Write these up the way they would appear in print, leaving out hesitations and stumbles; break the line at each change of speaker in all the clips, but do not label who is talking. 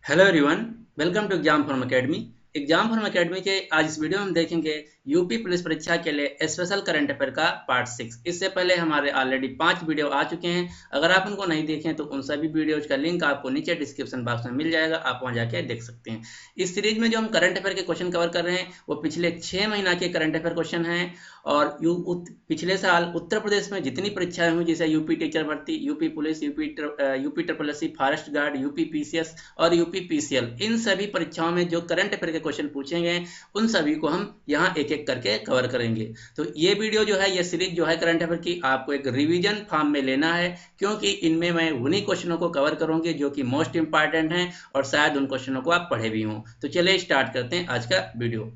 Hello everyone, welcome to Exam Form Academy. Exam Form Academy के आज इस video में हम देखेंगे यूपी पुलिस परीक्षा के लिए स्पेशल करंट अफेयर का पार्ट 6। इससे पहले हमारे ऑलरेडी 5 वीडियो आ चुके हैं। अगर आप उनको नहीं देखें तो उन सभी वीडियोज का लिंक आपको नीचे डिस्क्रिप्शन बॉक्स में मिल जाएगा, आप वहां जाके देख सकते हैं। इस सीरीज में जो हम करंट अफेयर के क्वेश्चन कवर कर रहे हैं वो पिछले 6 महीना के करंट अफेयर क्वेश्चन हैं। और पिछले साल उत्तर प्रदेश में जितनी परीक्षाएं हुई, जैसे यूपी टीचर भर्ती, UP police, UP triple SC forest guard, UP PCS और यूपी पीसीएल, इन सभी परीक्षाओं में जो करंट अफेयर के क्वेश्चन पूछे गए उन सभी को हम यहाँ एक एक करके कवर करेंगे। तो ये वीडियो जो है, ये सीरीज जो है करंट अफेयर की, आपको एक रिवीजन फॉर्म में लेना है, क्योंकि इनमें मैं उन्हीं क्वेश्चनों को कवर करूंगी जो कि मोस्ट इंपॉर्टेंट हैं और शायद उन क्वेश्चनों को आप पढ़े भी हों। तो चलिए स्टार्ट करते हैं आज का वीडियो।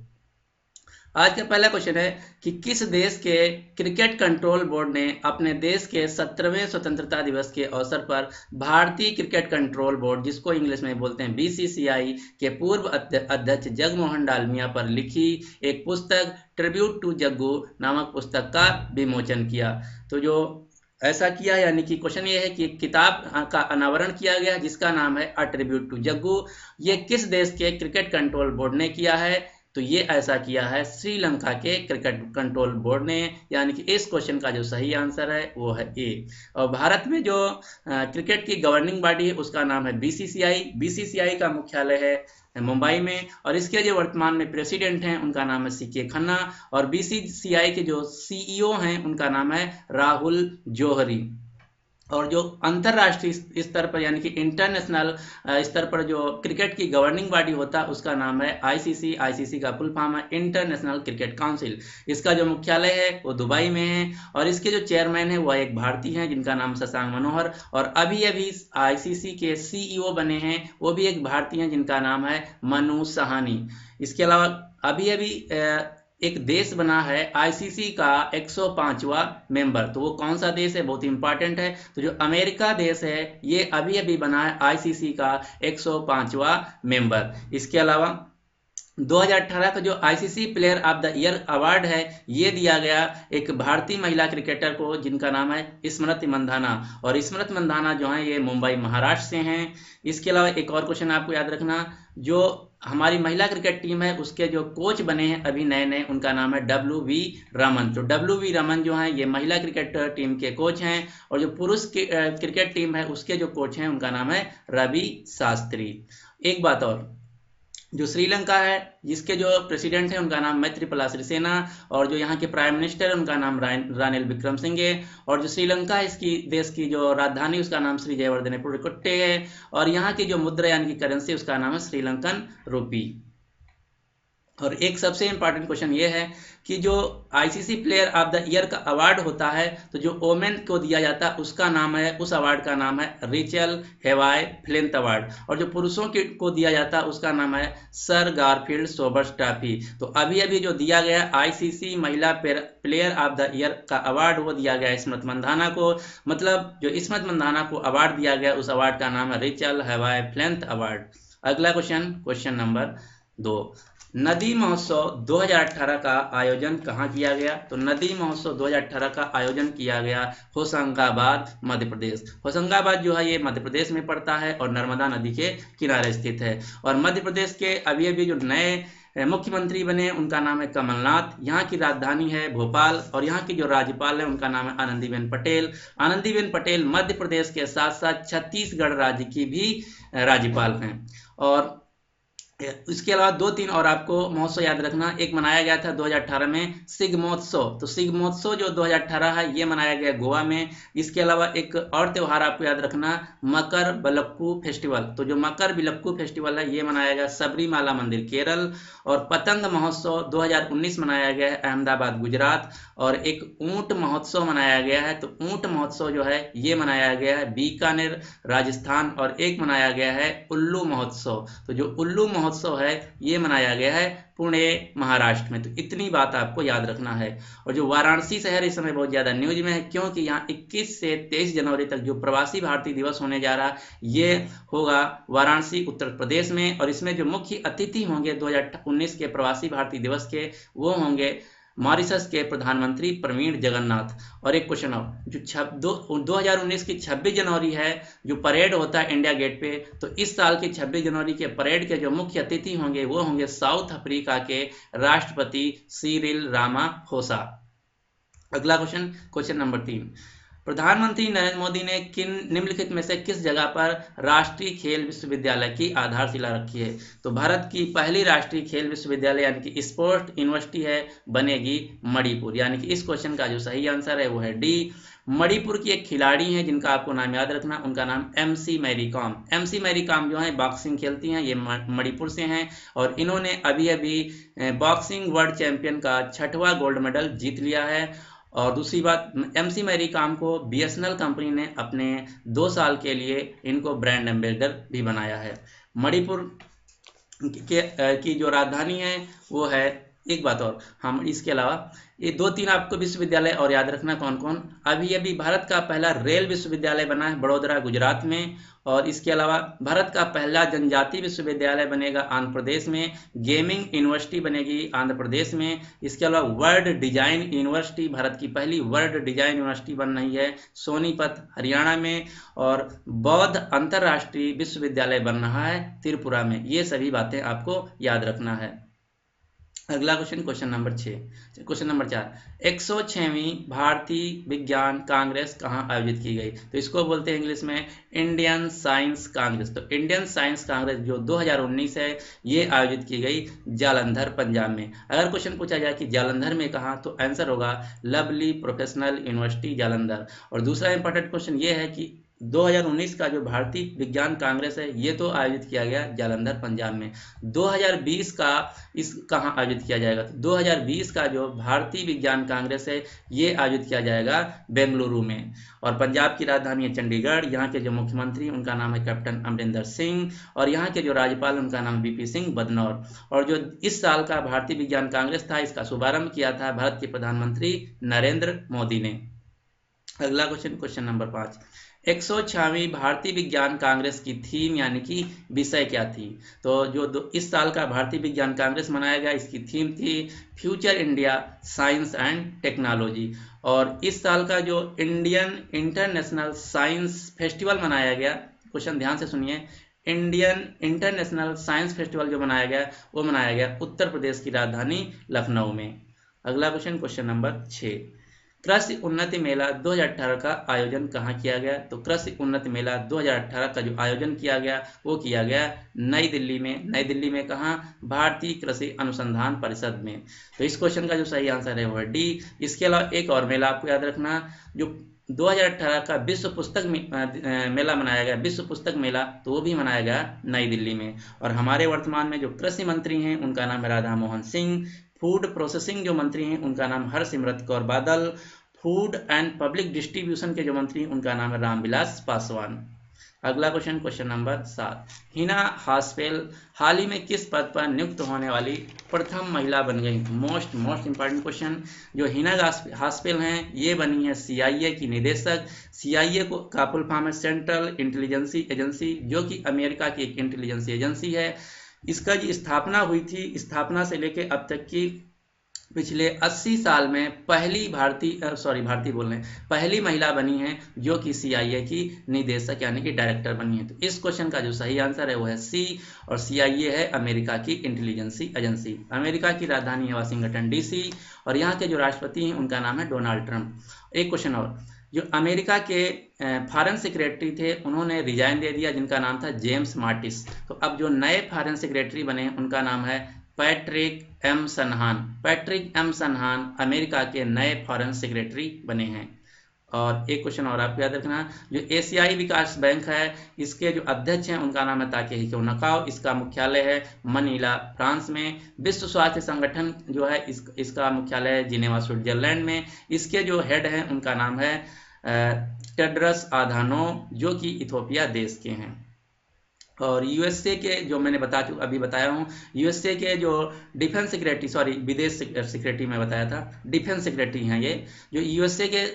आज का पहला क्वेश्चन है कि किस देश के क्रिकेट कंट्रोल बोर्ड ने अपने देश के 17वें स्वतंत्रता दिवस के अवसर पर भारतीय क्रिकेट कंट्रोल बोर्ड, जिसको इंग्लिश में बोलते हैं बीसीसीआई, के पूर्व अध्यक्ष जगमोहन डालमिया पर लिखी एक पुस्तक ट्रिब्यूट टू जग्गू नामक पुस्तक का विमोचन किया। तो जो ऐसा किया, यानी कि क्वेश्चन ये है कि एक किताब का अनावरण किया गया जिसका नाम है अ ट्रिब्यूट टू जग्गू। ये किस देश के क्रिकेट कंट्रोल बोर्ड ने किया है? तो ये ऐसा किया है श्रीलंका के क्रिकेट कंट्रोल बोर्ड ने, यानी कि इस क्वेश्चन का जो सही आंसर है वो है ए। और भारत में जो क्रिकेट की गवर्निंग बॉडी है उसका नाम है बीसीसीआई। बीसीसीआई का मुख्यालय है मुंबई में, और इसके जो वर्तमान में प्रेसिडेंट हैं उनका नाम है सीके खन्ना, और बीसीसीआई के जो सीईओ हैं उनका नाम है राहुल जौहरी। और जो अंतरराष्ट्रीय स्तर पर, यानी कि इंटरनेशनल स्तर पर जो क्रिकेट की गवर्निंग बॉडी होता है उसका नाम है आईसीसी। आईसीसी का फुल फॉर्म है इंटरनेशनल क्रिकेट काउंसिल। इसका जो मुख्यालय है वो दुबई में है, और इसके जो चेयरमैन है वह एक भारतीय हैं जिनका नाम शशांक मनोहर, और अभी अभी आईसीसी के सीईओ बने हैं वो भी एक भारतीय हैं जिनका नाम है मनु सहानी। इसके अलावा अभी अभी एक देश बना है आईसीसी का 105वां मेंबर। तो वो कौन सा देश है, बहुत इंपॉर्टेंट है। तो जो अमेरिका देश है ये अभी अभी बना है आईसीसी का 105वां मेंबर। इसके अलावा 2018 का जो ICC player of the year award है ये दिया गया एक भारतीय महिला क्रिकेटर को जिनका नाम है स्मृति मंधाना, और स्मृति मंधाना जो है ये मुंबई महाराष्ट्र से हैं। इसके अलावा एक और क्वेश्चन आपको याद रखना, जो हमारी महिला क्रिकेट टीम है उसके जो कोच बने हैं अभी नए नए, उनका नाम है डब्ल्यू वी रमन। तो डब्ल्यू वी रमन जो है ये महिला क्रिकेट टीम के कोच हैं, और जो पुरुष क्रिकेट टीम है उसके जो कोच हैं उनका नाम है रवि शास्त्री। एक बात और, जो श्रीलंका है जिसके जो प्रेसिडेंट हैं उनका नाम मैत्रीपाला सिरिसेना, और जो यहाँ के प्राइम मिनिस्टर है उनका नाम रानिल विक्रमसिंघे, और जो श्रीलंका इसकी देश की जो राजधानी उसका नाम श्री जयवर्धनेपुरकोट्टे है, और यहाँ की जो मुद्रा यानी कि करेंसी उसका नाम है श्रीलंकन रूपी। और एक सबसे इंपॉर्टेंट क्वेश्चन ये है कि जो ICC player of the year का अवार्ड होता है तो जो ओमेन को दिया जाता है उसका नाम है, उस अवार्ड का नाम है रिचल हेवाई फ्लिंट अवार्ड, और जो पुरुषों को दिया जाता है उसका नाम है सर गारफील्ड सोबर्स ट्रॉफी। तो अभी अभी जो दिया गया आईसीसी महिला प्लेयर ऑफ द ईयर का अवार्ड वो दिया गया स्मृति मंधाना को, मतलब जो स्मृति मंधाना को अवार्ड दिया गया उस अवार्ड का नाम है रिचल हेवाई फ्लिंट अवार्ड। अगला क्वेश्चन, क्वेश्चन नंबर 2, नदी महोत्सव 2018 का आयोजन कहाँ किया गया? तो नदी महोत्सव 2018 का आयोजन किया गया होशंगाबाद मध्य प्रदेश। होशंगाबाद जो है ये मध्य प्रदेश में पड़ता है और नर्मदा नदी के किनारे स्थित है। और मध्य प्रदेश के अभी अभी जो नए मुख्यमंत्री बने उनका नाम है कमलनाथ। यहाँ की राजधानी है भोपाल, और यहाँ की जो राज्यपाल है उनका नाम है आनंदीबेन पटेल। आनंदीबेन पटेल मध्य प्रदेश के साथ साथ छत्तीसगढ़ राज्य की भी राज्यपाल हैं। और इसके अलावा 2-3 और आपको महोत्सव याद रखना। एक मनाया गया था 2018 में सिग्मोत्सव, तो सिग्मोत्सव जो 2018 है ये मनाया गया गोवा में। इसके अलावा एक और त्यौहार आपको याद रखना, मकर विलक्कू फेस्टिवल। तो जो मकर विलक्कू फेस्टिवल है ये मनाया गया सबरीमाला मंदिर केरल। और पतंग महोत्सव 2019 मनाया गया है अहमदाबाद गुजरात। और एक ऊंट महोत्सव मनाया गया है, तो ऊंट महोत्सव जो है ये मनाया गया है बीकानेर राजस्थान। और एक मनाया गया है उल्लू महोत्सव, तो जो उल्लू महोत्सव है ये मनाया गया है पुणे महाराष्ट्र में। तो इतनी बात आपको याद रखना है। और जो वाराणसी शहर इस समय बहुत ज्यादा न्यूज में है, क्योंकि यहाँ 21 से 23 जनवरी तक जो प्रवासी भारतीय दिवस होने जा रहा ये होगा वाराणसी उत्तर प्रदेश में। और इसमें जो मुख्य अतिथि होंगे 2019 के प्रवासी भारतीय दिवस के वो होंगे मॉरिशस के प्रधानमंत्री प्रवीण जगन्नाथ। और एक क्वेश्चन और, जो 2019 की 26 जनवरी है जो परेड होता है इंडिया गेट पे, तो इस साल की 26 जनवरी के परेड के जो मुख्य अतिथि होंगे वो होंगे साउथ अफ्रीका के राष्ट्रपति सिरिल रामाफोसा। अगला क्वेश्चन, क्वेश्चन नंबर 3, प्रधानमंत्री नरेंद्र मोदी ने किन निम्नलिखित में से किस जगह पर राष्ट्रीय खेल विश्वविद्यालय की आधारशिला रखी है? तो भारत की पहली राष्ट्रीय खेल विश्वविद्यालय यानी कि स्पोर्ट यूनिवर्सिटी है बनेगी मणिपुर, यानी कि इस क्वेश्चन का जो सही आंसर है वो है डी। मणिपुर की एक खिलाड़ी हैं जिनका आपको नाम याद रखना, उनका नाम MC Mary Kom. MC Mary Kom जो है बॉक्सिंग खेलती हैं, ये मणिपुर से हैं और इन्होंने अभी अभी बॉक्सिंग वर्ल्ड चैंपियन का 6वां गोल्ड मेडल जीत लिया है। और दूसरी बात, MC मैरी कॉम को BSNL कंपनी ने अपने 2 साल के लिए इनको ब्रांड एम्बेसडर भी बनाया है। मणिपुर की जो राजधानी है वो है, एक बात और, हम इसके अलावा ये 2-3 आपको विश्वविद्यालय और याद रखना कौन कौन। अभी अभी भारत का पहला रेल विश्वविद्यालय बना है बड़ोदरा गुजरात में, और इसके अलावा भारत का पहला जनजातीय विश्वविद्यालय बनेगा आंध्र प्रदेश में, गेमिंग यूनिवर्सिटी बनेगी आंध्र प्रदेश में, इसके अलावा वर्ल्ड डिजाइन यूनिवर्सिटी, भारत की पहली वर्ल्ड डिजाइन यूनिवर्सिटी बन रही है सोनीपत हरियाणा में, और बौद्ध अंतरराष्ट्रीय विश्वविद्यालय बन रहा है त्रिपुरा में। ये सभी बातें आपको याद रखना है। अगला question, question number 6, question number 4, 106वीं भारतीय विज्ञान कांग्रेस कहाँ आयोजित की गई? तो इसको बोलते हैं इंग्लिश में इंडियन साइंस कांग्रेस। तो इंडियन साइंस कांग्रेस जो 2019 है ये आयोजित की गई जालंधर पंजाब में। अगर क्वेश्चन पूछा जाए कि जालंधर में कहाँ, तो आंसर होगा लवली प्रोफेशनल यूनिवर्सिटी जालंधर। और दूसरा इंपॉर्टेंट क्वेश्चन ये है कि 2019 का जो भारतीय विज्ञान कांग्रेस है ये तो आयोजित किया गया जालंधर पंजाब में। 2020 का इस कहाँ आयोजित किया जाएगा? तो 2020 का जो भारतीय विज्ञान कांग्रेस है ये आयोजित किया जाएगा बेंगलुरु में। और पंजाब की राजधानी है चंडीगढ़। यहाँ के जो मुख्यमंत्री उनका नाम है कैप्टन अमरिंदर सिंह, और यहाँ के जो राज्यपाल उनका नाम VP सिंह बदनौर। और जो इस साल का भारतीय विज्ञान कांग्रेस था इसका शुभारंभ किया था भारत के प्रधानमंत्री नरेंद्र मोदी ने। अगला क्वेश्चन, क्वेश्चन नंबर 5, 106वीं भारतीय विज्ञान कांग्रेस की थीम यानी कि विषय क्या थी? तो जो इस साल का भारतीय विज्ञान कांग्रेस मनाया गया इसकी थीम थी future India science and technology. और इस साल का जो इंडियन इंटरनेशनल साइंस फेस्टिवल मनाया गया, क्वेश्चन ध्यान से सुनिए, इंडियन इंटरनेशनल साइंस फेस्टिवल जो मनाया गया वो मनाया गया उत्तर प्रदेश की राजधानी लखनऊ में। अगला क्वेश्चन, क्वेश्चन नंबर 6, कृषि उन्नति मेला 2018 का आयोजन कहाँ किया गया? तो कृषि उन्नति मेला 2018 का जो आयोजन किया गया वो किया गया नई दिल्ली में। नई दिल्ली में कहाँ? भारतीय कृषि अनुसंधान परिषद में। तो इस क्वेश्चन का जो सही आंसर है वो है डी। इसके अलावा एक और मेला आपको याद रखना, जो 2018 का विश्व पुस्तक मेला मनाया गया, विश्व पुस्तक मेला, तो वो भी मनाया गया नई दिल्ली में। और हमारे वर्तमान में जो कृषि मंत्री हैं उनका नाम है राधा मोहन सिंह। फूड प्रोसेसिंग जो मंत्री हैं उनका नाम Harsimrat Kaur Badal. Food and public distribution के जो मंत्री हैं उनका नाम है रामविलास पासवान। अगला क्वेश्चन, क्वेश्चन नंबर 7, हिना हासपेल हाल ही में किस पद पर नियुक्त होने वाली प्रथम महिला बन गई? Most important question. जो हिना हासपेल हैं ये बनी है CIA की निदेशक। CIA का फुल फॉर्म है सेंट्रल इंटेलिजेंसी एजेंसी, जो कि अमेरिका की एक इंटेलिजेंसी एजेंसी है। इसका जो स्थापना हुई थी, स्थापना से लेकर अब तक की पिछले 80 साल में पहली पहली महिला बनी है जो कि CIA की निदेशक यानी कि डायरेक्टर बनी है। तो इस क्वेश्चन का जो सही आंसर है वो है C, और CIA है अमेरिका की इंटेलिजेंसी एजेंसी। अमेरिका की राजधानी है वाशिंगटन DC, और यहाँ के जो राष्ट्रपति हैं उनका नाम है डोनाल्ड ट्रंप। एक क्वेश्चन और, जो अमेरिका के फॉरेन सेक्रेटरी थे उन्होंने रिजाइन दे दिया जिनका नाम था जेम्स मार्टिस। तो अब जो नए फॉरेन सेक्रेटरी बने उनका नाम है Patrick M Shanahan. Patrick M Shanahan America के नए फॉरेन सेक्रेटरी बने हैं। और एक क्वेश्चन और आपको याद रखना, जो एशियाई विकास बैंक है इसके जो अध्यक्ष हैं उनका नाम है ताकेहिको नकाओ। इसका मुख्यालय है मनीला फ्रांस में। विश्व स्वास्थ्य संगठन जो है इसका मुख्यालय है जिनेवा स्विट्जरलैंड में। इसके जो हेड हैं उनका नाम है टेड्रस आधानोम, जो कि इथोपिया देश के हैं। और यूएसए के जो मैंने अभी बताया हूँ, यूएसए के जो डिफेंस सेक्रेटरी, सॉरी विदेश सेक्रेटरी मैं बताया था, डिफेंस सेक्रेटरी हैं ये। जो यूएसए के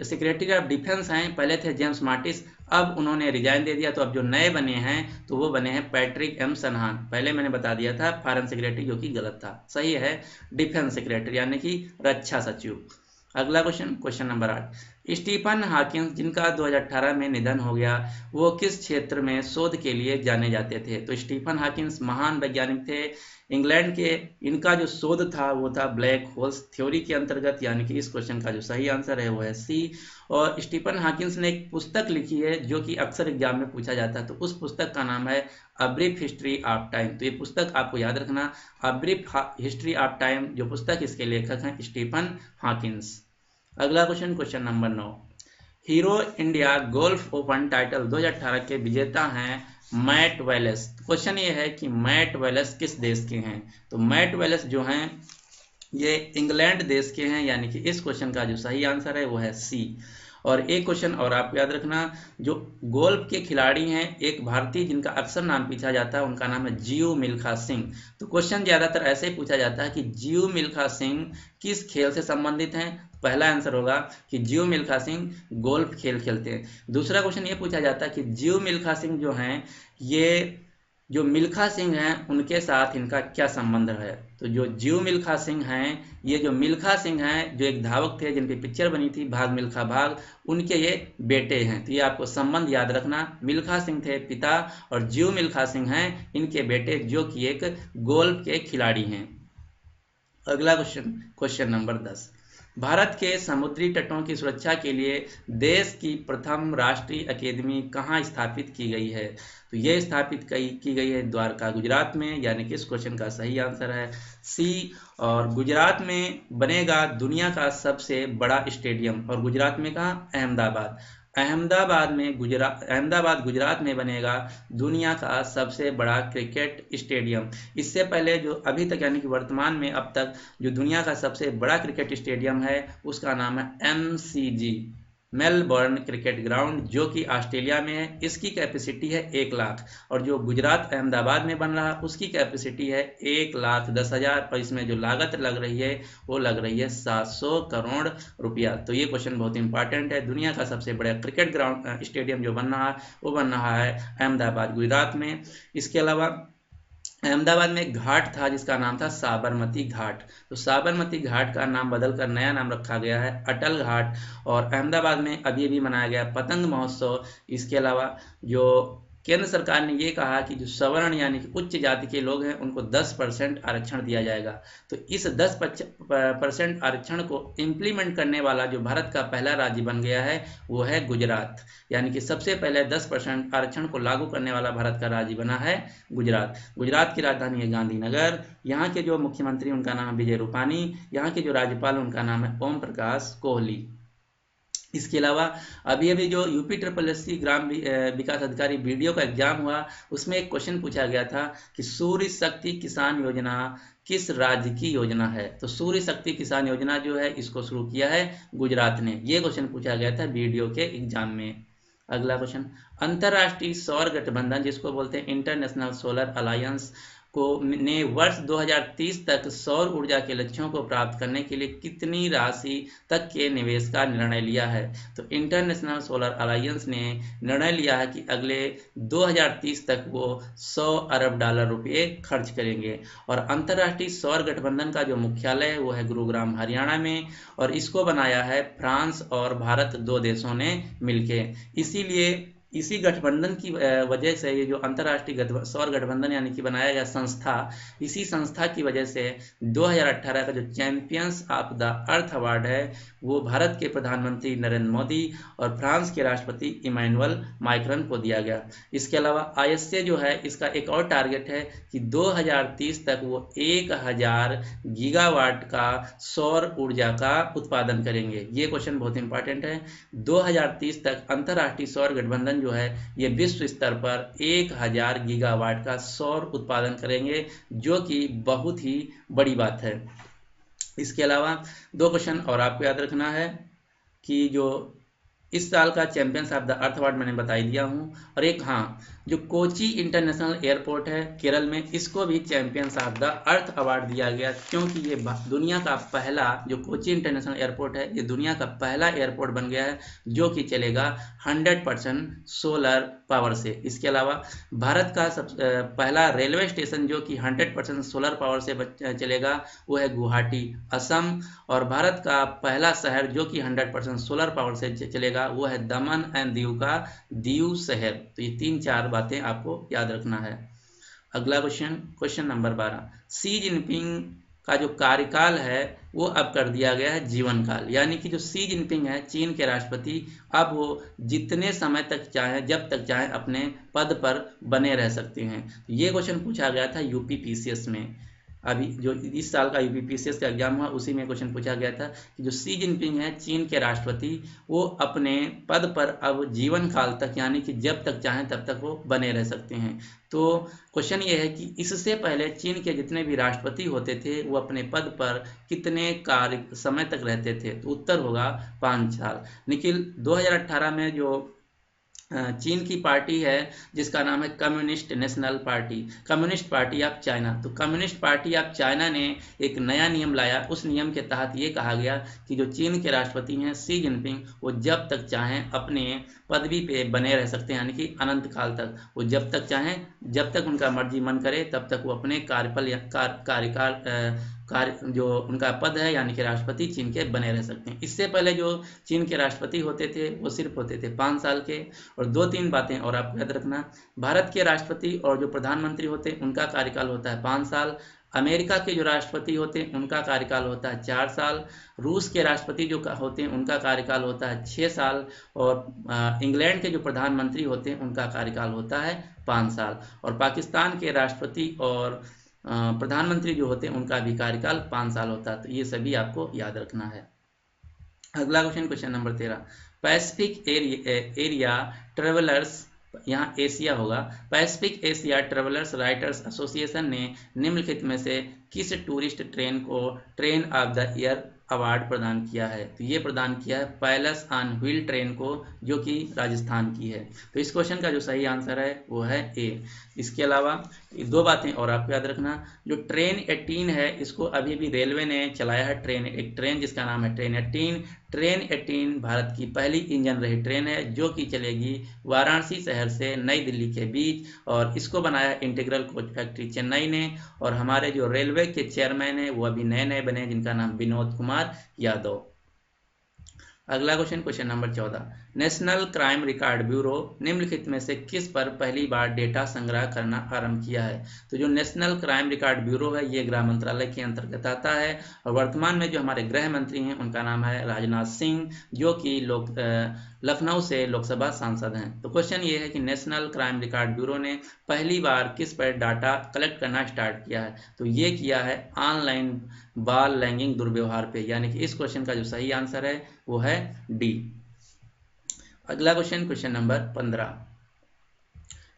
सेक्रेटरी ऑफ डिफेंस हैं, पहले थे जेम्स माटिस, अब उन्होंने रिजाइन दे दिया। तो अब जो नए बने हैं तो वो बने हैं पैट्रिक एम सनहान। पहले मैंने बता दिया था फॉरेन सेक्रेटरी, जो कि गलत था, सही है डिफेंस सेक्रेटरी यानी कि रक्षा सचिव। अगला question, question number 8, Stephen Hawkins जिनका 2018 में निधन हो गया, वो किस क्षेत्र में शोध के लिए जाने जाते थे? तो स्टीफन हॉकिंस महान वैज्ञानिक थे इंग्लैंड के। इनका जो शोध था वो था ब्लैक होल्स थ्योरी के अंतर्गत, यानी कि इस क्वेश्चन का जो सही आंसर है वो है सी। और स्टीफन हॉकिंस ने एक पुस्तक लिखी है जो कि अक्सर एग्जाम में पूछा जाता है, तो उस पुस्तक का नाम है a brief history of time. तो ये पुस्तक आपको याद रखना, a brief history of time, जो पुस्तक इसके लेखक हैं स्टीफन हॉकिंस। अगला question, question number 9, hero India golf open title 2018 के विजेता हैं मैट वेलेस। क्वेश्चन ये है कि मैट वेलेस किस देश के हैं? तो मैट वेलेस जो हैं ये इंग्लैंड देश के हैं, यानी कि इस क्वेश्चन का जो सही आंसर है वो है सी। और एक क्वेश्चन और आपको याद रखना, जो गोल्फ के खिलाड़ी हैं एक भारतीय जिनका अक्सर नाम पूछा जाता है, उनका नाम है जियो मिल्खा सिंह। तो क्वेश्चन ज्यादातर ऐसे ही पूछा जाता है कि जियो मिल्खा सिंह किस खेल से संबंधित हैं? पहला आंसर होगा कि जियो मिल्खा सिंह गोल्फ खेल खेलते हैं। दूसरा क्वेश्चन ये पूछा जाता है कि जियो मिल्खा सिंह जो हैं, ये जो मिल्खा सिंह हैं उनके साथ इनका क्या संबंध है? तो जो जियो मिल्खा सिंह हैं, ये जो मिल्खा सिंह हैं जो एक धावक थे जिनकी पिक्चर बनी थी भाग मिल्खा भाग, उनके ये बेटे हैं। तो ये आपको संबंध याद रखना, मिल्खा सिंह थे पिता और जियो मिल्खा सिंह हैं इनके बेटे, जो कि एक गोल्फ के खिलाड़ी हैं। अगला क्वेश्चन, क्वेश्चन नंबर 10, भारत के समुद्री तटों की सुरक्षा के लिए देश की प्रथम राष्ट्रीय अकेदमी कहाँ स्थापित की गई है? तो ये स्थापित की गई है द्वारका, गुजरात में, यानी कि इस क्वेश्चन का सही आंसर है सी। और गुजरात में बनेगा दुनिया का सबसे बड़ा स्टेडियम, और गुजरात में कहाँ? अहमदाबाद। अहमदाबाद गुजरात में बनेगा दुनिया का सबसे बड़ा क्रिकेट स्टेडियम। इससे पहले जो अभी तक यानी कि वर्तमान में अब तक जो दुनिया का सबसे बड़ा क्रिकेट स्टेडियम है उसका नाम है MCG, मेलबर्न क्रिकेट ग्राउंड, जो कि ऑस्ट्रेलिया में है। इसकी कैपेसिटी है 1 लाख, और जो गुजरात अहमदाबाद में बन रहा है उसकी कैपेसिटी है 1,10,000, और इसमें जो लागत लग रही है वो लग रही है 700 करोड़ रुपया। तो ये क्वेश्चन बहुत इंपॉर्टेंट है। दुनिया का सबसे बड़ा क्रिकेट ग्राउंड स्टेडियम जो बन रहा है वो बन रहा है अहमदाबाद गुजरात में। इसके अलावा अहमदाबाद में एक घाट था जिसका नाम था साबरमती घाट, तो साबरमती घाट का नाम बदलकर नया नाम रखा गया है अटल घाट। और अहमदाबाद में अभी अभी मनाया गया पतंग महोत्सव। इसके अलावा जो केंद्र सरकार ने ये कहा कि जो सवर्ण यानी कि उच्च जाति के लोग हैं उनको 10% आरक्षण दिया जाएगा। तो इस 10% आरक्षण को इम्प्लीमेंट करने वाला जो भारत का पहला राज्य बन गया है वो है गुजरात, यानी कि सबसे पहले 10% आरक्षण को लागू करने वाला भारत का राज्य बना है गुजरात। गुजरात की राजधानी है गांधीनगर। यहाँ के जो मुख्यमंत्री उनका नाम है विजय रूपानी, यहाँ के जो राज्यपाल उनका नाम है ओम प्रकाश कोहली। इसके अलावा अभी अभी जो यूपी SSC ग्राम विकास अधिकारी वीडियो का एग्जाम हुआ, उसमें एक क्वेश्चन पूछा गया था कि सूर्य शक्ति किसान योजना किस राज्य की योजना है? तो सूर्य शक्ति किसान योजना जो है इसको शुरू किया है गुजरात ने। ये क्वेश्चन पूछा गया था वीडियो के एग्जाम में। अगला क्वेश्चन, अंतरराष्ट्रीय सौर गठबंधन जिसको बोलते हैं इंटरनेशनल सोलर अलायंस ने वर्ष 2030 तक सौर ऊर्जा के लक्ष्यों को प्राप्त करने के लिए कितनी राशि तक के निवेश का निर्णय लिया है? तो इंटरनेशनल सोलर अलायंस ने निर्णय लिया है कि अगले 2030 तक वो 100 अरब डॉलर रुपये खर्च करेंगे। और अंतर्राष्ट्रीय सौर गठबंधन का जो मुख्यालय है वो है गुरुग्राम हरियाणा में, और इसको बनाया है फ्रांस और भारत 2 देशों ने मिलके। इसीलिए इसी गठबंधन की वजह से ये जो अंतर्राष्ट्रीय सौर गठबंधन यानी कि बनाया गया संस्था, इसी संस्था की वजह से 2018 का जो champions of the earth award है वो भारत के प्रधानमंत्री नरेंद्र मोदी और फ्रांस के राष्ट्रपति इमैनुअल मैक्रोन को दिया गया। इसके अलावा ISA जो है इसका एक और टारगेट है कि 2030 तक वो 1000 गीगावाट का सौर ऊर्जा का उत्पादन करेंगे। ये क्वेश्चन बहुत इंपॉर्टेंट है। 2030 तक अंतर्राष्ट्रीय सौर गठबंधन जो है ये विश्व स्तर पर 1000 गीगावाट का सौर उत्पादन करेंगे, जो कि बहुत ही बड़ी बात है। इसके अलावा 2 क्वेश्चन और आपको याद रखना है कि जो इस साल का champions of the earth award मैंने बता ही दिया हूँ, और एक जो कोची इंटरनेशनल एयरपोर्ट है केरल में, इसको भी champions of the earth award दिया गया, क्योंकि ये दुनिया का पहला, जो कोची इंटरनेशनल एयरपोर्ट है, ये दुनिया का पहला एयरपोर्ट बन गया है जो कि चलेगा 100% सोलर पावर से। इसके अलावा भारत का पहला रेलवे स्टेशन जो कि 100% सोलर पावर से चलेगा वो है गुवाहाटी, असम। और भारत का पहला शहर जो कि 100% सोलर पावर से चलेगा वो है दमन एंड दीव का दीव शहर। तो ये 3-4 बातें आपको याद रखना है। अगला क्वेश्चन नंबर 12, शी जिनपिंग का जो कार्यकाल है वो अब कर दिया गया है जीवन काल, यानी कि जो शी जिनपिंग है चीन के राष्ट्रपति, अब वो जितने समय तक चाहे, जब तक चाहे, अपने पद पर बने रह सकते हैं। ये क्वेश्चन पूछा गया था यूपीपीसीएस में, अभी जो इस साल का यूपीपीसीएस का एग्जाम हुआ उसी में क्वेश्चन पूछा गया था कि जो शी जिनपिंग है चीन के राष्ट्रपति, वो अपने पद पर अब जीवन काल तक, यानी कि जब तक चाहें तब तक वो बने रह सकते हैं। तो क्वेश्चन ये है कि इससे पहले चीन के जितने भी राष्ट्रपति होते थे वो अपने पद पर कितने कार्य समय तक रहते थे, तो उत्तर होगा 5 साल। लेकिन 2018 में जो चीन की पार्टी है जिसका नाम है communist national party, communist party of China, तो कम्युनिस्ट पार्टी ऑफ चाइना ने एक नया नियम लाया। उस नियम के तहत ये कहा गया कि जो चीन के राष्ट्रपति हैं शी जिनपिंग, वो जब तक चाहें अपने पदवी पे बने रह सकते हैं, यानी कि अनंत काल तक। वो जब तक चाहें, जब तक उनका मर्जी मन करे तब तक वो अपने कार्यकाल कार्य जो उनका पद है यानी कि राष्ट्रपति चीन के बने रह सकते हैं। इससे पहले जो चीन के राष्ट्रपति होते थे वो सिर्फ होते थे 5 साल के। और 2-3 बातें और आपको याद रखना, भारत के राष्ट्रपति और जो प्रधानमंत्री होते हैं उनका कार्यकाल होता है 5 साल। अमेरिका के जो राष्ट्रपति होते हैं उनका कार्यकाल होता है 4 साल। रूस के राष्ट्रपति जो होते हैं उनका कार्यकाल होता है 6 साल। और इंग्लैंड के जो प्रधानमंत्री होते हैं उनका कार्यकाल होता है 5 साल। और पाकिस्तान के राष्ट्रपति और प्रधानमंत्री जो होते हैं उनका भी कार्यकाल 5 साल होता है। तो ये सभी आपको याद रखना है। अगला question number 13, Pacific area travellers, यहाँ एशिया होगा, Pacific Asia travellers writers association ने निम्नलिखित में से किस टूरिस्ट ट्रेन को train of the year award प्रदान किया है? तो ये प्रदान किया है पैलेस ऑन व्हील ट्रेन को, जो कि राजस्थान की है। तो इस क्वेश्चन का जो सही आंसर है वो है ए। इसके अलावा 2 बातें और आपको याद रखना, जो ट्रेन 18 है इसको अभी भी रेलवे ने चलाया है, एक ट्रेन जिसका नाम है ट्रेन 18। ट्रेन 18 भारत की पहली इंजन रही ट्रेन है जो कि चलेगी वाराणसी शहर से नई दिल्ली के बीच, और इसको बनाया इंटीग्रल कोच फैक्ट्री चेन्नई ने। और हमारे जो रेलवे के चेयरमैन हैं वो अभी नए बने, जिनका नाम विनोद कुमार यादव। अगला question number 14, national crime record bureau निम्नलिखित में से किस पर पहली बार डेटा संग्रह करना आरंभ किया है? तो जो नेशनल क्राइम रिकॉर्ड ब्यूरो है ये गृह मंत्रालय के अंतर्गत आता है। और वर्तमान में जो हमारे गृह मंत्री हैं उनका नाम है राजनाथ सिंह, जो कि लखनऊ से लोकसभा सांसद हैं। तो क्वेश्चन ये है कि नेशनल क्राइम रिकॉर्ड ब्यूरो ने पहली बार किस पर डाटा कलेक्ट करना स्टार्ट किया है? तो ये किया है ऑनलाइन बाल लैंगिक दुर्व्यवहार पे, यानी कि इस क्वेश्चन का जो सही आंसर है वो है डी। अगला क्वेश्चन नंबर 15,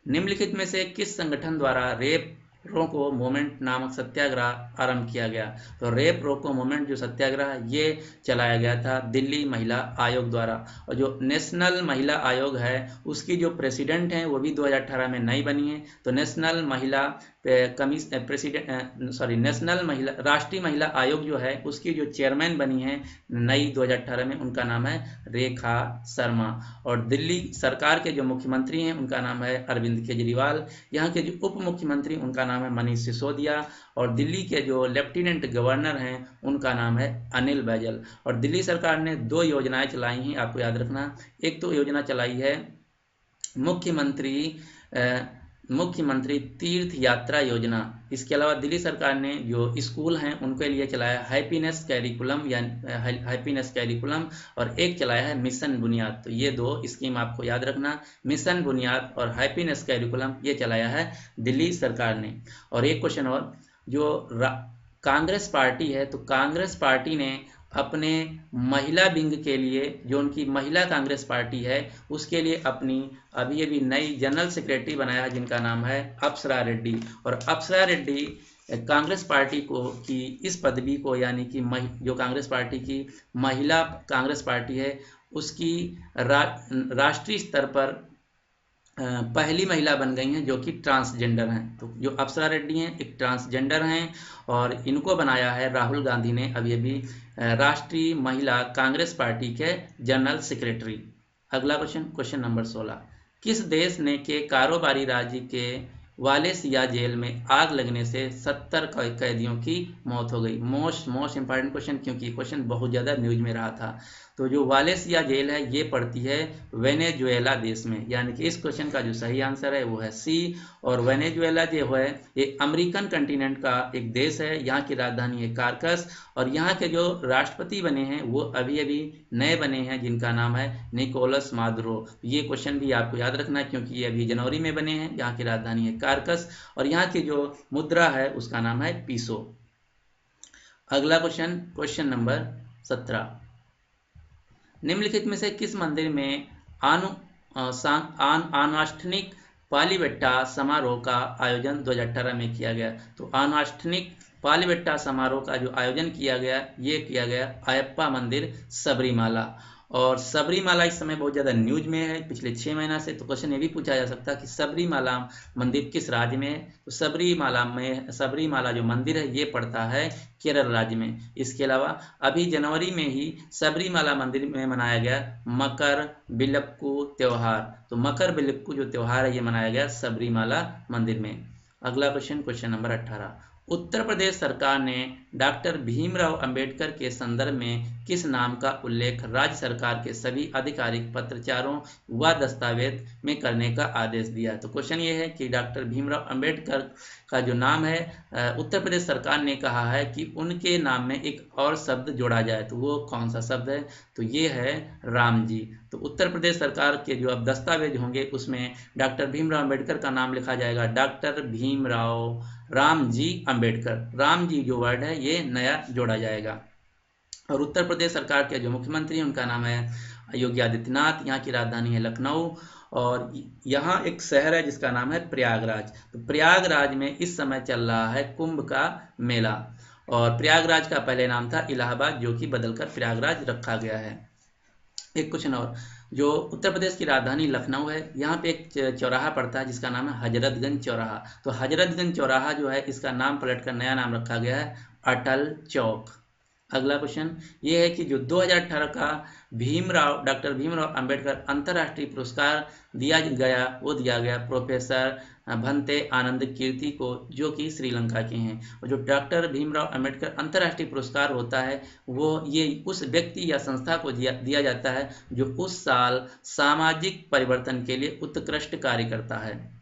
निम्नलिखित में से किस संगठन द्वारा रेप रोको मूवमेंट नामक सत्याग्रह आरंभ किया गया? तो रेप रोको मूवमेंट जो सत्याग्रह ये चलाया गया था दिल्ली महिला आयोग द्वारा। और जो नेशनल महिला आयोग है उसकी जो प्रेसिडेंट हैं वो भी 2018 में नई बनी है। तो नेशनल महिला राष्ट्रीय महिला आयोग जो है उसकी जो चेयरमैन बनी है नई 2018 में, उनका नाम है रेखा शर्मा। और दिल्ली सरकार के जो मुख्यमंत्री हैं उनका नाम है अरविंद केजरीवाल। यहाँ के जो उप मुख्यमंत्री उनका नाम है मनीष सिसोदिया। और दिल्ली के जो लेफ्टिनेंट गवर्नर हैं उनका नाम है अनिल बैजल। और दिल्ली सरकार ने 2 योजनाएं चलाई हैं, आपको याद रखना। एक तो योजना चलाई है मुख्यमंत्री तीर्थ यात्रा योजना। इसके अलावा दिल्ली सरकार ने जो स्कूल हैं उनके लिए चलाया हैप्पीनेस कैरिकुलम, और एक चलाया है मिशन बुनियाद। तो ये 2 स्कीम आपको याद रखना, मिशन बुनियाद और हैप्पीनेस कैरिकुलम, ये चलाया है दिल्ली सरकार ने। और एक क्वेश्चन और, जो कांग्रेस पार्टी है, तो कांग्रेस पार्टी ने अपने महिला विंग के लिए, जो उनकी महिला कांग्रेस पार्टी है उसके लिए अपनी अभी नई जनरल सेक्रेटरी बनाया है जिनका नाम है अप्सरा रेड्डी। और अप्सरा रेड्डी कांग्रेस पार्टी की इस पदवी को, यानी कि जो कांग्रेस पार्टी की महिला कांग्रेस पार्टी है उसकी राष्ट्रीय स्तर पर पहली महिला बन गई हैं जो कि ट्रांसजेंडर हैं। तो जो अप्सरा रेड्डी हैं एक ट्रांसजेंडर हैं और इनको बनाया है राहुल गांधी ने अभी अभी राष्ट्रीय महिला कांग्रेस पार्टी के जनरल सेक्रेटरी। अगला क्वेश्चन, क्वेश्चन नंबर 16, किस देश ने के कारोबारी राज्य के वालेसिया जेल में आग लगने से 70 कैदियों की मौत हो गई? मोस्ट इंपॉर्टेंट क्वेश्चन, क्योंकि क्वेश्चन बहुत ज़्यादा न्यूज में रहा था। तो जो वालेसिया जेल है ये पड़ती है वेनेजुएला देश में, यानी कि इस क्वेश्चन का जो सही आंसर है वो है सी। और वेनेजुएला जो है ये अमेरिकन कंटिनेंट का एक देश है, यहाँ की राजधानी है कारकस और यहाँ के जो राष्ट्रपति बने हैं वो अभी अभी नए बने हैं जिनका नाम है निकोलस मादुरो। ये क्वेश्चन भी आपको याद रखना है क्योंकि ये अभी जनवरी में बने हैं। यहाँ की राजधानी है कारकस और यहाँ की जो मुद्रा है उसका नाम है पीसो। अगला क्वेश्चन, क्वेश्चन नंबर 17, निम्नलिखित में से किस मंदिर में अनुष्ठानिक पालीबेट्टा समारोह का आयोजन 2018 में किया गया? तो अनुष्ठानिक पालीबेट्टा समारोह का जो आयोजन किया गया ये किया गया अयप्पा मंदिर सबरीमाला। और सबरीमाला इस समय बहुत ज़्यादा न्यूज में है पिछले 6 महीना से। तो क्वेश्चन ये भी पूछा जा सकता है कि सबरीमाला मंदिर किस राज्य में है? तो सबरीमाला जो मंदिर है ये पड़ता है केरल राज्य में। इसके अलावा अभी जनवरी में ही सबरीमाला मंदिर में मनाया गया मकर विलक्कू त्यौहार। तो मकर विलक्कू जो त्यौहार है ये मनाया गया सबरीमाला मंदिर में। अगला question, question number 18, Uttar Pradesh सरकार ने डॉक्टर भीमराव अंबेडकर के संदर्भ में किस नाम का उल्लेख राज्य सरकार के सभी आधिकारिक पत्राचारों व दस्तावेज में करने का आदेश दिया? तो क्वेश्चन ये है कि डॉक्टर भीमराव अंबेडकर का जो नाम है उत्तर प्रदेश सरकार ने कहा है कि उनके नाम में एक और शब्द जोड़ा जाए। तो वो कौन सा शब्द है? तो ये है राम जी। तो उत्तर प्रदेश सरकार के जो अब दस्तावेज होंगे उसमें डॉक्टर भीमराव अंबेडकर का नाम लिखा जाएगा डॉक्टर भीमराव राम जी अंबेडकर। राम जी जो वर्ड है ये नया जोड़ा जाएगा। और उत्तर प्रदेश सरकार के जो मुख्यमंत्री हैं उनका नाम है योगी आदित्यनाथ। यहाँ की राजधानी है लखनऊ और यहाँ एक शहर है जिसका नाम है प्रयागराज। तो प्रयागराज में इस समय चल रहा है कुंभ का मेला और प्रयागराज का पहले नाम था इलाहाबाद जो कि बदलकर प्रयागराज रखा गया है। एक क्वेश्चन और, जो उत्तर प्रदेश की राजधानी लखनऊ है यहाँ पे एक चौराहा पड़ता है जिसका नाम है हजरतगंज चौराहा। तो हजरतगंज चौराहा जो है इसका नाम पलटकर नया नाम रखा गया है अटल चौक। अगला क्वेश्चन ये है कि जो 2018 का डॉक्टर भीमराव अंबेडकर अंतर्राष्ट्रीय पुरस्कार दिया गया प्रोफेसर भंते आनंद कीर्ति को जो कि श्रीलंका के हैं। और जो डॉक्टर भीमराव अंबेडकर अंतर्राष्ट्रीय पुरस्कार होता है वो ये उस व्यक्ति या संस्था को दिया जाता है जो उस साल सामाजिक परिवर्तन के लिए उत्कृष्ट कार्य करता है।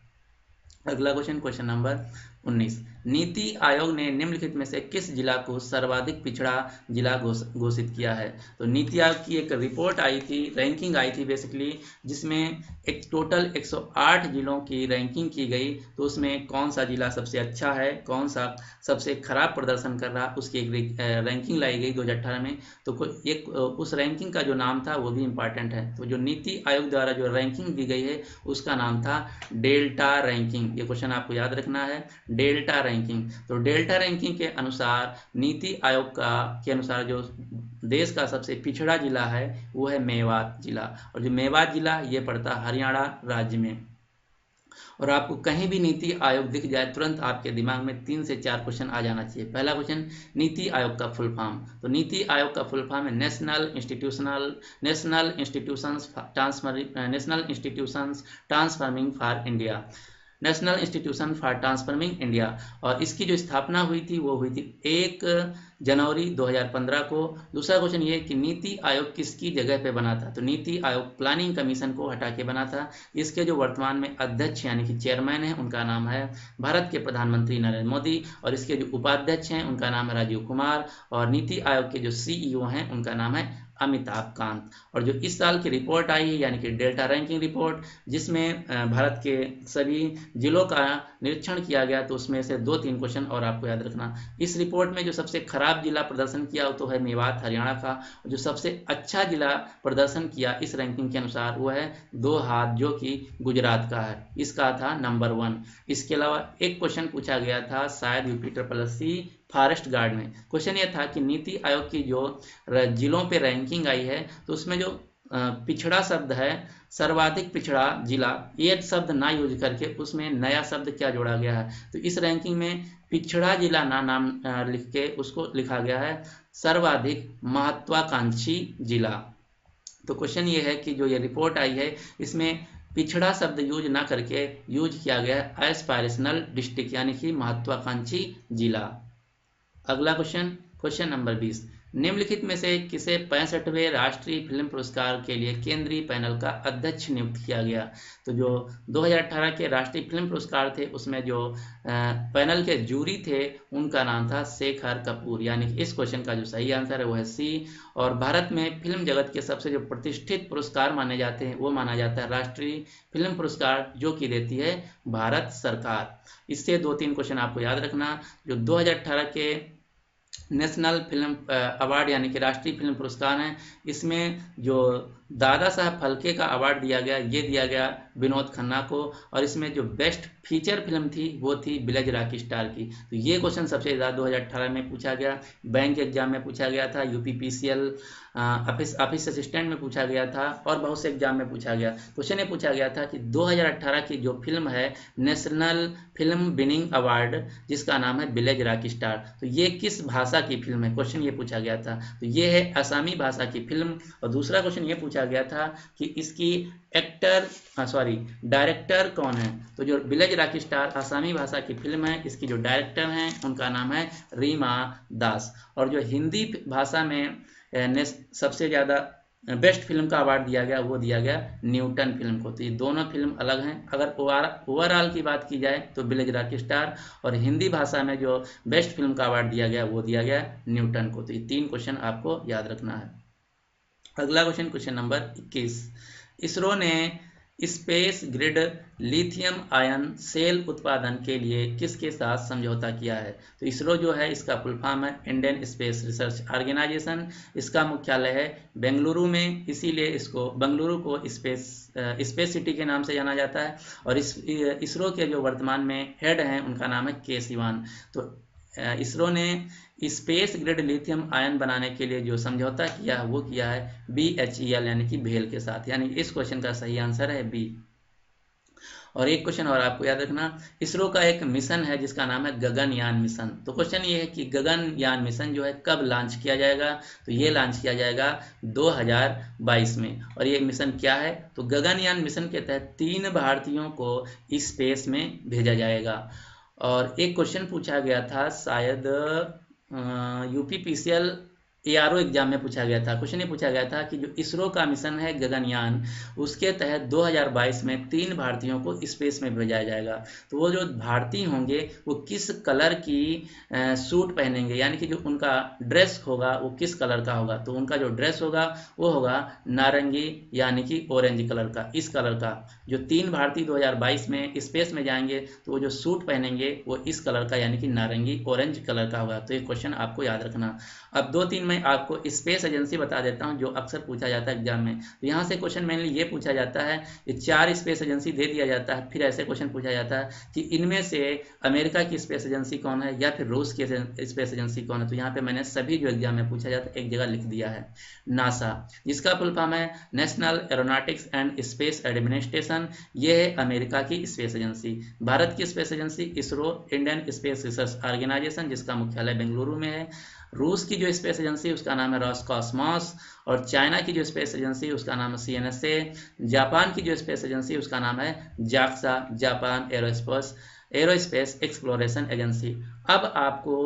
अगला question, question number 19, NITI Aayog ने निम्नलिखित में से किस जिला को सर्वाधिक पिछड़ा जिला घोषित किया है? तो नीति आयोग की एक रिपोर्ट आई थी, रैंकिंग आई थी बेसिकली, जिसमें एक टोटल 108 जिलों की रैंकिंग की गई। तो उसमें कौन सा जिला सबसे अच्छा है, कौन सा सबसे खराब प्रदर्शन कर रहा, उसकी एक रैंकिंग लाई गई 2018 में। तो एक उस रैंकिंग का जो नाम था वो भी इम्पॉर्टेंट है। तो जो नीति आयोग द्वारा जो रैंकिंग दी गई है उसका नाम था डेल्टा रैंकिंग। ये क्वेश्चन आपको याद रखना है, डेल्टा रैंकिंग। तो डेल्टा रैंकिंग के अनुसार नीति आयोग के अनुसार जो देश का सबसे पिछड़ा जिला है वो है मेवात जिला। और जो मेवात जिला ये पड़ता है हरियाणा राज्य में। और आपको कहीं भी नीति आयोग दिख जाए तुरंत आपके दिमाग में 3 से 4 क्वेश्चन आ जाना चाहिए। पहला क्वेश्चन, नीति आयोग का फुल फॉर्म। तो नीति आयोग का फुल फॉर्म है national institutions transforming for India, national institution for transforming India. और इसकी जो स्थापना हुई थी वो हुई थी 1 जनवरी 2015 को। दूसरा क्वेश्चन ये कि नीति आयोग किसकी जगह पे बना था? तो नीति आयोग प्लानिंग कमीशन को हटा के बना था। इसके जो वर्तमान में अध्यक्ष यानी कि चेयरमैन है उनका नाम है भारत के प्रधानमंत्री नरेंद्र मोदी और इसके जो उपाध्यक्ष हैं उनका नाम है राजीव कुमार और नीति आयोग के जो CEO हैं उनका नाम है अमिताभ कांत। और जो इस साल की रिपोर्ट आई है यानी कि डेल्टा रैंकिंग रिपोर्ट, जिसमें भारत के सभी जिलों का निरीक्षण किया गया, तो उसमें से 2-3 क्वेश्चन और आपको याद रखना। इस रिपोर्ट में जो सबसे खराब जिला प्रदर्शन किया तो है मेवात हरियाणा का, जो सबसे अच्छा जिला प्रदर्शन किया इस रैंकिंग के अनुसार वो है 2 हाथ जो कि गुजरात का है, इसका था नंबर 1। इसके अलावा एक क्वेश्चन पूछा गया था शायद UP-SSC फॉरेस्ट गार्ड में। क्वेश्चन ये था कि नीति आयोग की जो जिलों पे रैंकिंग आई है तो उसमें जो पिछड़ा शब्द है, सर्वाधिक पिछड़ा जिला, ये शब्द ना यूज करके उसमें नया शब्द क्या जोड़ा गया है, तो इस रैंकिंग में पिछड़ा जिला ना नाम लिख के उसको लिखा गया है सर्वाधिक महत्वाकांक्षी जिला। तो क्वेश्चन ये है कि जो ये रिपोर्ट आई है इसमें पिछड़ा शब्द यूज ना करके यूज किया गया है एस्पायरेशनल डिस्ट्रिक्ट यानी कि महत्वाकांक्षी जिला। अगला क्वेश्चन, क्वेश्चन नंबर 20, निम्नलिखित में से किसे 65वें राष्ट्रीय फिल्म पुरस्कार के लिए केंद्रीय पैनल का अध्यक्ष नियुक्त किया गया। तो जो 2018 के राष्ट्रीय फिल्म पुरस्कार थे उसमें जो पैनल के जूरी थे उनका नाम था शेखर कपूर, यानी कि इस क्वेश्चन का जो सही आंसर है वो है सी। और भारत में फिल्म जगत के सबसे जो प्रतिष्ठित पुरस्कार माने जाते हैं वो माना जाता है राष्ट्रीय फिल्म पुरस्कार, जो कि देती है भारत सरकार। इससे 2-3 क्वेश्चन आपको याद रखना। जो 2018 के नेशनल फिल्म अवार्ड यानी कि राष्ट्रीय फिल्म पुरस्कार हैं, इसमें जो दादा साहब फाल्के का अवार्ड दिया गया ये दिया गया विनोद खन्ना को, और इसमें जो बेस्ट फीचर फिल्म थी वो थी विलेज रॉक स्टार की। तो ये क्वेश्चन सबसे ज़्यादा 2018 में पूछा गया, बैंक एग्जाम में पूछा गया था, यूपीपीसीएल ऑफिस असिस्टेंट में पूछा गया था और बहुत से एग्जाम में पूछा गया। क्वेश्चन ये पूछा गया था कि 2018 की जो फिल्म है नेशनल फिल्म विनिंग अवार्ड जिसका नाम है विलेज रॉक स्टार, तो ये किस भाषा की फिल्म है, क्वेश्चन ये पूछा गया था। तो ये है असमी भाषा की फिल्म। और दूसरा क्वेश्चन ये पूछा गया था कि इसकी डायरेक्टर कौन है। तो जो विलेज रॉक स्टार असमी भाषा की फिल्म है, इसकी जो डायरेक्टर हैं उनका नाम है रीमा दास। और जो हिंदी भाषा में सबसे ज़्यादा बेस्ट फिल्म का अवार्ड दिया गया वो दिया गया न्यूटन फिल्म को। तो ये दोनों फिल्म अलग हैं। अगर ओवरऑल की बात की जाए तो विलेज रॉक स्टार, और हिंदी भाषा में जो बेस्ट फिल्म का अवार्ड दिया गया वो दिया गया न्यूटन को। तो ये 3 क्वेश्चन आपको याद रखना है। अगला क्वेश्चन, क्वेश्चन नंबर 21, इसरो ने space grid lithium ion cell उत्पादन के लिए किसके साथ समझौता किया है। तो इसरो जो है इसका फुल फॉर्म है इंडियन स्पेस रिसर्च ऑर्गेनाइजेशन। इसका मुख्यालय है बेंगलुरु में, इसीलिए इसको बेंगलुरु को स्पेस सिटी के नाम से जाना जाता है। और इसरो के जो वर्तमान में हेड हैं उनका नाम है के सिवान। तो इसरो ने स्पेस ग्रिड लिथियम आयन बनाने के लिए जो समझौता किया वो किया है BHEL यानी कि भेल के साथ, यानी इस क्वेश्चन का सही आंसर है बी। और एक क्वेश्चन और आपको याद रखना, इसरो का एक मिशन है जिसका नाम है गगनयान मिशन। तो क्वेश्चन ये है कि गगनयान मिशन जो है कब लॉन्च किया जाएगा। तो ये लॉन्च किया जाएगा 2022 में। और ये मिशन क्या है, तो गगनयान मिशन के तहत 3 भारतीयों को स्पेस में भेजा जाएगा। और एक क्वेश्चन पूछा गया था शायद यूपीपीसीएल ARO एग्जाम में पूछा गया था। क्वेश्चन ये पूछा गया था कि जो इसरो का मिशन है गगनयान, उसके तहत 2022 में 3 भारतीयों को स्पेस में भेजा जाएगा। तो वो जो भारतीय होंगे वो किस कलर की सूट पहनेंगे, यानी कि जो उनका ड्रेस होगा वो किस कलर का होगा। तो उनका जो ड्रेस होगा वो होगा नारंगी यानी कि ऑरेंज कलर का, इस कलर का। जो 3 भारतीय 2022 में स्पेस में जाएंगे तो वो जो सूट पहनेंगे वो इस कलर का यानी कि नारंगी ऑरेंज कलर का होगा। तो ये क्वेश्चन आपको याद रखना। अब 2-3 में आपको स्पेस एजेंसी बता देता हूं जो अक्सर पूछा जाता है एग्जाम में। तो यहाँ से क्वेश्चन मेनली ये पूछा जाता है, ये 4 स्पेस एजेंसी दे दिया जाता है, फिर ऐसे क्वेश्चन पूछा जाता है कि इनमें से अमेरिका की स्पेस एजेंसी कौन है या फिर रूस की स्पेस एजेंसी कौन है। तो यहाँ पे मैंने सभी जो एग्जाम में पूछा जाता है एक जगह लिख दिया है, नासा, जिसका फुल फॉर्म है National Aeronautics and Space Administration, ये है अमेरिका की स्पेस एजेंसी। भारत की space agency ISRO Indian Space Research Organisation, जिसका मुख्यालय बेंगलुरु में है। रूस की जो स्पेस एजेंसी उसका नाम है रॉसकॉस्मॉस, और चाइना की जो स्पेस एजेंसी उसका नाम है CNSA। जापान की जो स्पेस एजेंसी उसका नाम है JAXA, Japan aerospace exploration agency. अब आपको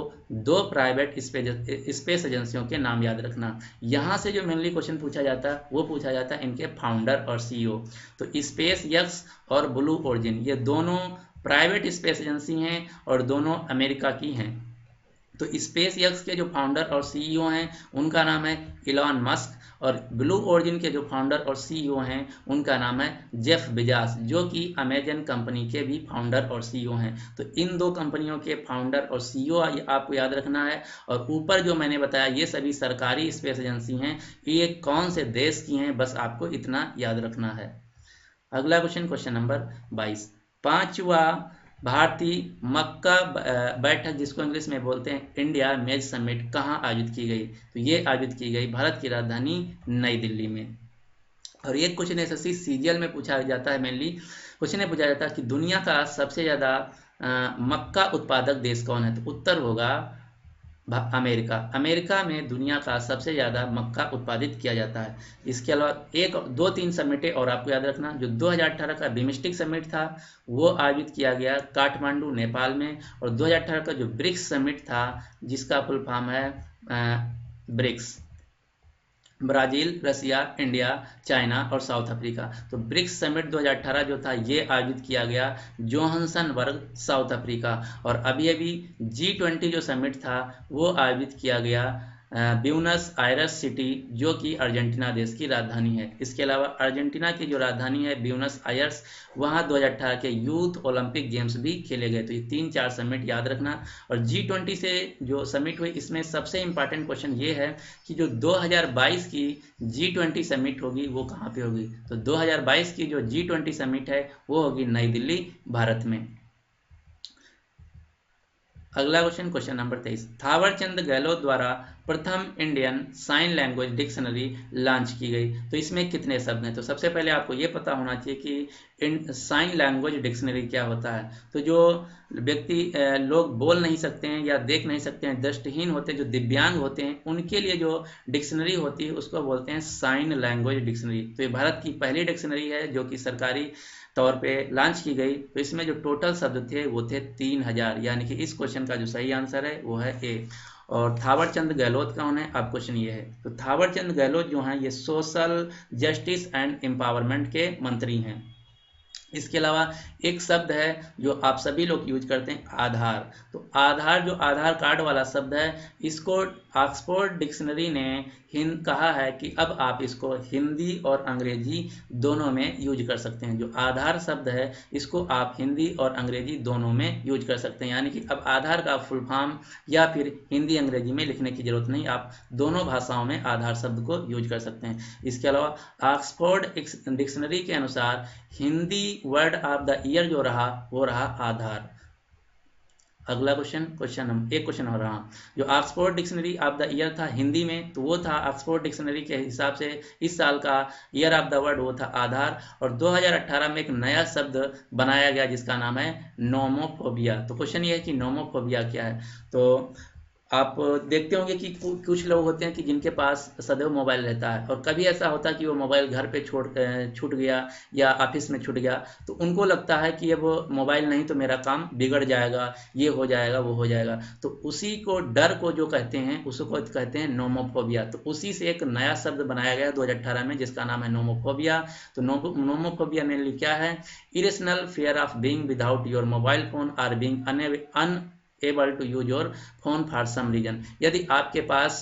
2 प्राइवेट स्पेस एजेंसियों के नाम याद रखना। यहाँ से जो मेनली क्वेश्चन पूछा जाता है वो पूछा जाता है इनके फाउंडर और CEO। तो स्पेस एक्स और ब्लू ओरिजिन ये दोनों प्राइवेट स्पेस एजेंसी हैं और दोनों अमेरिका की हैं। तो स्पेस एक्स के जो फाउंडर और CEO हैं उनका नाम है इलॉन मस्क, और ब्लू ओरिजिन के जो फाउंडर और CEO हैं उनका नाम है जेफ बेजोस, जो कि अमेजन कंपनी के भी फाउंडर और CEO हैं। तो इन 2 कंपनियों के फाउंडर और CEO आपको याद रखना है। और ऊपर जो मैंने बताया ये सभी सरकारी स्पेस एजेंसी हैं, ये कौन से देश की हैं, बस आपको इतना याद रखना है। अगला क्वेश्चन, क्वेश्चन नंबर 22, 5वां भारतीय मक्का बैठक जिसको इंग्लिश में बोलते हैं इंडिया मेज समिट कहाँ आयोजित की गई। तो ये आयोजित की गई भारत की राजधानी नई दिल्ली में। और एक क्वेश्चन एसएससी सीजीएल में पूछा जाता है, मेनली क्वेश्चन में पूछा जाता है कि दुनिया का सबसे ज़्यादा मक्का उत्पादक देश कौन है? तो उत्तर होगा अमेरिका। अमेरिका में दुनिया का सबसे ज़्यादा मक्का उत्पादित किया जाता है। इसके अलावा एक दो तीन समिटें और आपको याद रखना, जो 2018 का बिम्स्टेक समिट था वो आयोजित किया गया काठमांडू नेपाल में, और 2018 का जो ब्रिक्स समिट था जिसका फुल फॉर्म है ब्रिक्स, ब्राजील, रसिया, इंडिया, चाइना और साउथ अफ्रीका। तो ब्रिक्स समिट 2018 जो था ये आयोजित किया गया जोहान्सबर्ग, साउथ अफ्रीका। और अभी अभी G20 जो समिट था वो आयोजित किया गया ब्यूनस आयरस सिटी, जो कि अर्जेंटीना देश की राजधानी है। इसके अलावा अर्जेंटीना की जो राजधानी है ब्यूनस आयर्स, वहाँ 2018 के यूथ ओलंपिक गेम्स भी खेले गए। तो ये 3-4 समिट याद रखना। और G20 से जो समिट हुई इसमें सबसे इंपॉर्टेंट क्वेश्चन ये है कि जो 2022 की G20 समिट होगी वो कहाँ पे होगी? तो 2022 की जो G20 समिट है वो होगी नई दिल्ली, भारत में। अगला question, question number 23, Thawarchand Gehlot द्वारा प्रथम Indian Sign Language Dictionary launch की गई, तो इसमें कितने शब्द हैं? तो सबसे पहले आपको ये पता होना चाहिए कि साइन लैंग्वेज डिक्शनरी क्या होता है। तो जो व्यक्ति लोग बोल नहीं सकते हैं या देख नहीं सकते हैं, दृष्टिहीन होते हैं, जो दिव्यांग होते हैं, उनके लिए जो डिक्शनरी होती है उसको बोलते हैं साइन लैंग्वेज डिक्शनरी। तो ये भारत की पहली डिक्शनरी है जो कि सरकारी तौर पे लॉन्च की गई। तो इसमें जो टोटल शब्द थे वो थे 3000, यानी कि इस क्वेश्चन का जो सही आंसर है वो है ए। और थावरचंद गहलोत कौन है? अब क्वेश्चन ये है, तो थावरचंद गहलोत जो हैं ये सोशल जस्टिस एंड एम्पावरमेंट के मंत्री हैं। इसके अलावा एक शब्द है जो आप सभी लोग यूज करते हैं, आधार। तो आधार, जो आधार कार्ड वाला शब्द है, इसको ऑक्सफोर्ड डिक्शनरी ने कहा है कि अब आप इसको हिंदी और अंग्रेजी दोनों में यूज कर सकते हैं। जो आधार शब्द है इसको आप हिंदी और अंग्रेजी दोनों में यूज कर सकते हैं, यानी कि अब आधार का फुल फॉर्म या फिर हिंदी अंग्रेजी में लिखने की जरूरत नहीं, आप दोनों भाषाओं में आधार शब्द को यूज कर सकते हैं। इसके अलावा ऑक्सफोर्ड डिक्शनरी के अनुसार Hindi word of the year जो रहा वो रहा आधार। अगला क्वेश्चन, एक क्वेश्चन हो रहा, जो Oxford dictionary of the year था हिंदी में, तो वो था ऑक्सफोर्ड डिक्शनरी के हिसाब से इस साल का ईयर ऑफ द वर्ड वो था आधार। और 2018 में एक नया शब्द बनाया गया जिसका नाम है नोमोफोबिया। तो क्वेश्चन ये है कि नोमोफोबिया क्या है? तो आप देखते होंगे कि कुछ लोग होते हैं कि जिनके पास सदैव मोबाइल रहता है, और कभी ऐसा होता है कि वो मोबाइल घर पे छूट गया या ऑफिस में छूट गया, तो उनको लगता है कि अब मोबाइल नहीं तो मेरा काम बिगड़ जाएगा, ये हो जाएगा, वो हो जाएगा। तो उसी को, डर को जो कहते हैं उसको कहते हैं नोमोफोबिया। तो उसी से एक नया शब्द बनाया गया 2018 में जिसका नाम है नोमोफोबिया। तो नोमोफोबिया मेनली क्या है? Irrational fear of being without your mobile phone और being able to use your phone for some reason. यदि आपके पास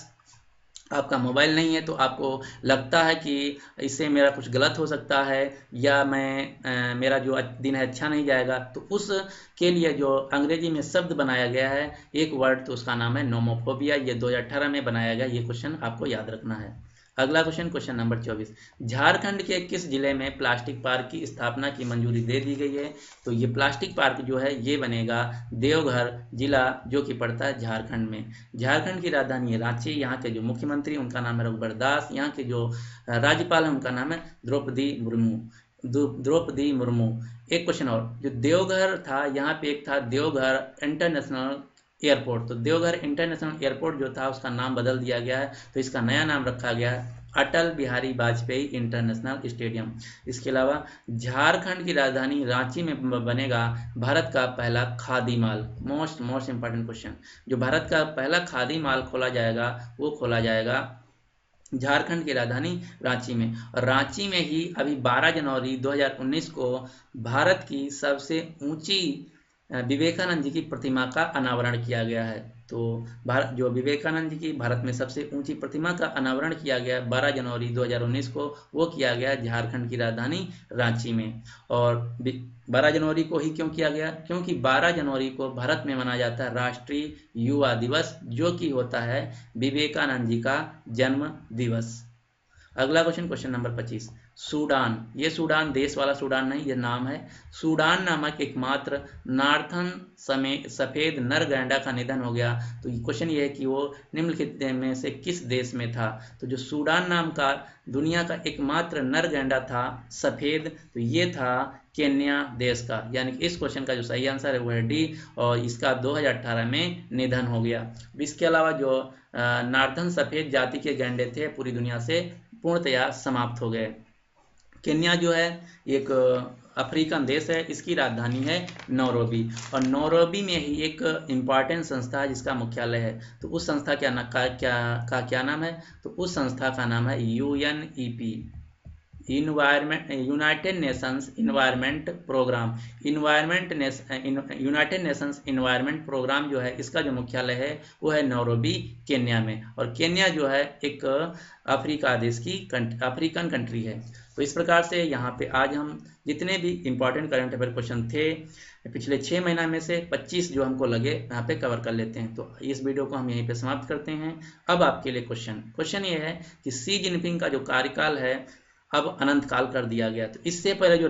आपका मोबाइल नहीं है तो आपको लगता है कि इससे मेरा कुछ गलत हो सकता है या मेरा जो दिन है अच्छा नहीं जाएगा, तो उस के लिए जो अंग्रेजी में शब्द बनाया गया है एक वर्ड, तो उसका नाम है नोमोफोबिया। ये 2018 में बनाया गया, ये क्वेश्चन आपको याद रखना है। अगला क्वेश्चन, क्वेश्चन नंबर 24, झारखंड के किस जिले में प्लास्टिक पार्क की स्थापना की मंजूरी दे दी गई है? तो ये प्लास्टिक पार्क जो है ये बनेगा देवघर जिला, जो कि पड़ता है झारखंड में। झारखंड की राजधानी है रांची। यहाँ के जो मुख्यमंत्री उनका नाम है रघुबर दास। यहाँ के जो राज्यपाल है उनका नाम है द्रौपदी मुर्मू। एक क्वेश्चन और, जो देवघर था यहाँ पे एक था देवघर इंटरनेशनल एयरपोर्ट। तो देवघर इंटरनेशनल एयरपोर्ट जो था उसका नाम बदल दिया गया है, तो इसका नया नाम रखा गया है अटल बिहारी वाजपेयी इंटरनेशनल स्टेडियम। इसके अलावा झारखंड की राजधानी रांची में बनेगा भारत का पहला khadi mall. Most important question, जो भारत का पहला खादी मॉल खोला जाएगा वो खोला जाएगा झारखंड की राजधानी रांची में। और रांची में ही अभी 12 जनवरी 2019 को भारत की सबसे ऊंची विवेकानंद जी की प्रतिमा का अनावरण किया गया है। तो जो विवेकानंद जी की भारत में सबसे ऊंची प्रतिमा का अनावरण किया गया 12 जनवरी 2019 को, वो किया गया झारखंड की राजधानी रांची में। और 12 जनवरी को ही क्यों किया गया? क्योंकि 12 जनवरी को भारत में मनाया जाता है राष्ट्रीय युवा दिवस, जो कि होता है विवेकानंद जी का जन्म दिवस। अगला क्वेश्चन, क्वेश्चन नंबर 25, सूडान, ये सूडान देश वाला सूडान नहीं, ये नाम है। सूडान नामक एकमात्र नार्थन सफेद नर गैंडा का निधन हो गया। तो क्वेश्चन ये है कि वो निम्नलिखित में से किस देश में था। तो जो सूडान नाम का दुनिया का एकमात्र नर गैंडा था सफेद, तो ये था केन्या देश का। यानी कि इस क्वेश्चन का जो सही आंसर है वो है डी, और इसका 2018 में निधन हो गया। इसके अलावा जो नार्थन सफेद जाति के गैंडे थे पूरी दुनिया से पूर्णतया समाप्त हो गए। केन्या जो है एक अफ्रीकन देश है, इसकी राजधानी है नैरोबी, और नैरोबी में ही एक इम्पॉर्टेंट संस्था है जिसका मुख्यालय है। तो उस संस्था क्या नाम है? तो उस संस्था का नाम है UNEP, United Nations Environment Programme. United Nations Environment Programme जो है इसका जो मुख्यालय है वो है नैरोबी केन्या में, और केन्या जो है एक अफ्रीका देश की अफ्रीकन कंट्री है। तो इस प्रकार से यहाँ पे आज हम जितने भी इंपॉर्टेंट करंट अफेयर क्वेश्चन थे पिछले 6 महीना में से 25 जो हमको लगे यहाँ पे कवर कर लेते हैं। तो इस वीडियो को हम यहीं पे समाप्त करते हैं। अब आपके लिए क्वेश्चन ये है कि शी जिनपिंग का जो कार्यकाल है अब अनंत काल कर दिया गया। तो इससे पहले जो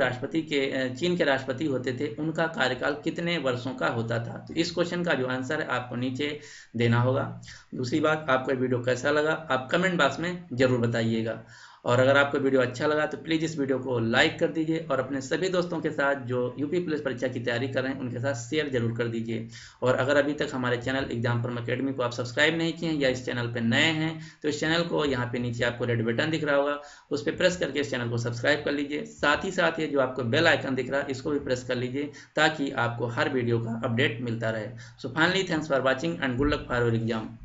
चीन के राष्ट्रपति होते थे उनका कार्यकाल कितने वर्षों का होता था? तो इस क्वेश्चन का जो आंसर है आपको नीचे देना होगा। दूसरी बात, आपको ये वीडियो कैसा लगा आप कमेंट बॉक्स में जरूर बताइएगा, और अगर आपको वीडियो अच्छा लगा तो प्लीज़ इस वीडियो को लाइक कर दीजिए, और अपने सभी दोस्तों के साथ जो यूपी पुलिस परीक्षा की तैयारी कर रहे हैं उनके साथ शेयर जरूर कर दीजिए। और अगर अभी तक हमारे चैनल एग्जाम फॉर्म अकेडमी को आप सब्सक्राइब नहीं किए हैं या इस चैनल पर नए हैं तो इस चैनल को यहाँ पे नीचे आपको रेड बटन दिख रहा होगा, उस पर प्रेस करके इस चैनल को सब्सक्राइब कर लीजिए। साथ ही साथ ये जो आपको बेल आइकन दिख रहा है इसको भी प्रेस कर लीजिए ताकि आपको हर वीडियो का अपडेट मिलता रहे। So finally thanks for watching and good luck for your exam.